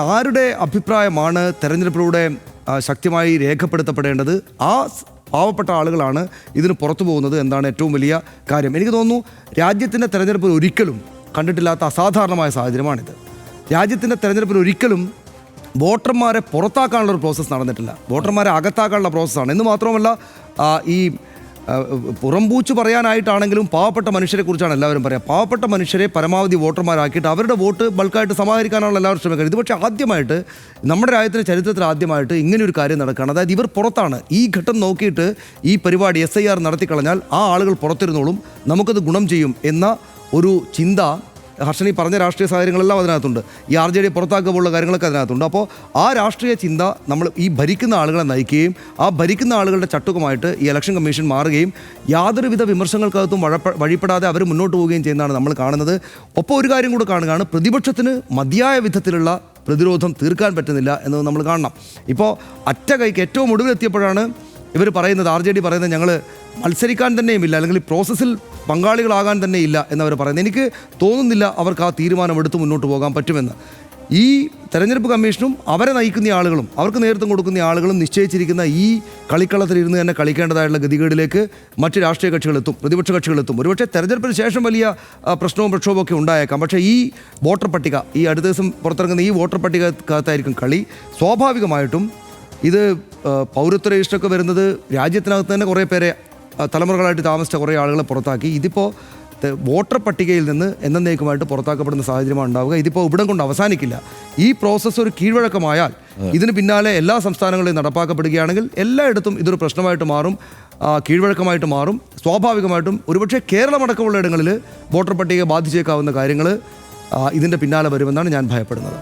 ആരുടെ അഭിപ്രായമാണ് തെരഞ്ഞെടുപ്പിലൂടെ ശക്തമായി രേഖപ്പെടുത്തപ്പെടേണ്ടത്? ആ പാവപ്പെട്ട ആളുകളാണ് ഇതിന് പുറത്തു പോകുന്നത് എന്നാണ് ഏറ്റവും വലിയ കാര്യം. എനിക്ക് തോന്നുന്നു രാജ്യത്തിൻ്റെ തെരഞ്ഞെടുപ്പിൽ ഒരിക്കലും കണ്ടിട്ടില്ലാത്ത അസാധാരണമായ സാഹചര്യമാണിത്. രാജ്യത്തിൻ്റെ തെരഞ്ഞെടുപ്പിൽ ഒരിക്കലും വോട്ടർമാരെ പുറത്താക്കാനുള്ളൊരു പ്രോസസ്സ് നടന്നിട്ടില്ല. വോട്ടർമാരെ അകത്താക്കാനുള്ള പ്രോസസ്സാണ്. എന്ന് മാത്രമല്ല, ഈ പുറംപൂച്ച് പറയാനായിട്ടാണെങ്കിലും പാവപ്പെട്ട മനുഷ്യരെക്കുറിച്ചാണ് എല്ലാവരും പറയുക. പാവപ്പെട്ട മനുഷ്യരെ പരമാവധി വോട്ടർമാരാക്കിയിട്ട് അവരുടെ വോട്ട് ബൾക്കായിട്ട് സമാഹരിക്കാനാണ് എല്ലാവരും ശ്രമിക്കുന്നത്. ഇത് പക്ഷേ ആദ്യമായിട്ട് നമ്മുടെ രാജ്യത്തിൻ്റെ ചരിത്രത്തിൽ ആദ്യമായിട്ട് ഇങ്ങനെയൊരു കാര്യം നടക്കുകയാണ്. അതായത് ഇവർ പുറത്താണ്. ഈ ഘട്ടം നോക്കിയിട്ട് ഈ പരിപാടി SIR നടത്തിക്കളഞ്ഞാൽ ആ ആളുകൾ പുറത്തിരുന്നോളും, നമുക്കത് ഗുണം ചെയ്യും എന്ന ഒരു ചിന്ത ഹർഷനി പറഞ്ഞ രാഷ്ട്രീയ സാഹചര്യങ്ങളെല്ലാം അതിനകത്തുണ്ട്. ഈ RJD പുറത്താക്കുക പോലുള്ള കാര്യങ്ങളൊക്കെ അതിനകത്തുണ്ട്. അപ്പോൾ ആ രാഷ്ട്രീയ ചിന്ത നമ്മൾ ഈ ഭരിക്കുന്ന ആളുകളെ നയിക്കുകയും ആ ഭരിക്കുന്ന ആളുകളുടെ ചട്ടുകമായിട്ട് ഈ ഇലക്ഷൻ കമ്മീഷൻ മാറുകയും യാതൊരുവിധ വിമർശനങ്ങൾക്കകത്തും വഴിപ്പെടാതെ അവർ മുന്നോട്ട് പോവുകയും ചെയ്യുന്നതാണ് നമ്മൾ കാണുന്നത്. ഒപ്പം ഒരു കാര്യം കൂടെ കാണുകയാണ്, പ്രതിപക്ഷത്തിന് മതിയായ വിധത്തിലുള്ള പ്രതിരോധം തീർക്കാൻ പറ്റുന്നില്ല എന്നത് നമ്മൾ കാണണം. ഇപ്പോൾ അറ്റ കൈക്ക് ഏറ്റവും ഒടുവിലെത്തിയപ്പോഴാണ് ഇവർ പറയുന്നത്, RJD പറയുന്നത്, ഞങ്ങൾ മത്സരിക്കാൻ തന്നെയുമില്ല, അല്ലെങ്കിൽ ഈ പ്രോസസ്സിൽ പങ്കാളികളാകാൻ തന്നെ ഇല്ല എന്നവർ പറയുന്നത്. എനിക്ക് തോന്നുന്നില്ല അവർക്ക് ആ തീരുമാനം എടുത്ത് മുന്നോട്ട് പോകാൻ പറ്റുമെന്ന്. ഈ തെരഞ്ഞെടുപ്പ് കമ്മീഷനും അവരെ നയിക്കുന്ന ആളുകളും അവർക്ക് നേതൃത്വം കൊടുക്കുന്ന ആളുകളും നിശ്ചയിച്ചിരിക്കുന്ന ഈ കളിക്കളത്തിൽ ഇരുന്ന് തന്നെ കളിക്കേണ്ടതായിട്ടുള്ള ഗതികേടിലേക്ക് മറ്റ് രാഷ്ട്രീയ കക്ഷികളെത്തും, പ്രതിപക്ഷ കക്ഷികളെത്തും. ഒരുപക്ഷെ തെരഞ്ഞെടുപ്പിന് ശേഷം വലിയ പ്രശ്നവും പ്രക്ഷോഭമൊക്കെ ഉണ്ടായേക്കാം. പക്ഷേ ഈ വോട്ടർ പട്ടിക, ഈ അടുത്ത ദിവസം പുറത്തിറങ്ങുന്ന ഈ വോട്ടർ പട്ടികക്കകത്തായിരിക്കും കളി. സ്വാഭാവികമായിട്ടും ഇത് പൗരത്വ രജിസ്റ്ററൊക്കെ വരുന്നത് രാജ്യത്തിനകത്ത് തന്നെ കുറേ പേരെ തലമുറകളായിട്ട് താമസിച്ച കുറേ ആളുകളെ പുറത്താക്കി. ഇതിപ്പോൾ വോട്ടർ പട്ടികയിൽ നിന്ന് എന്നേക്കുമായിട്ട് പുറത്താക്കപ്പെടുന്ന സാഹചര്യമാണ് ഉണ്ടാവുക. ഇതിപ്പോൾ ഇവിടം കൊണ്ട് അവസാനിക്കില്ല. ഈ പ്രോസസ്സ് ഒരു കീഴ്വഴക്കമായാൽ ഇതിന് പിന്നാലെ എല്ലാ സംസ്ഥാനങ്ങളിലും നടപ്പാക്കപ്പെടുകയാണെങ്കിൽ എല്ലായിടത്തും ഇതൊരു പ്രശ്നമായിട്ട് മാറും, കീഴ്വഴക്കമായിട്ട് മാറും. സ്വാഭാവികമായിട്ടും ഒരുപക്ഷെ കേരളമടക്കമുള്ള ഇടങ്ങളിൽ വോട്ടർ പട്ടികയെ ബാധിച്ചേക്കാവുന്ന കാര്യങ്ങൾ ഇതിൻ്റെ പിന്നാലെ വരുമെന്നാണ് ഞാൻ ഭയപ്പെടുന്നത്.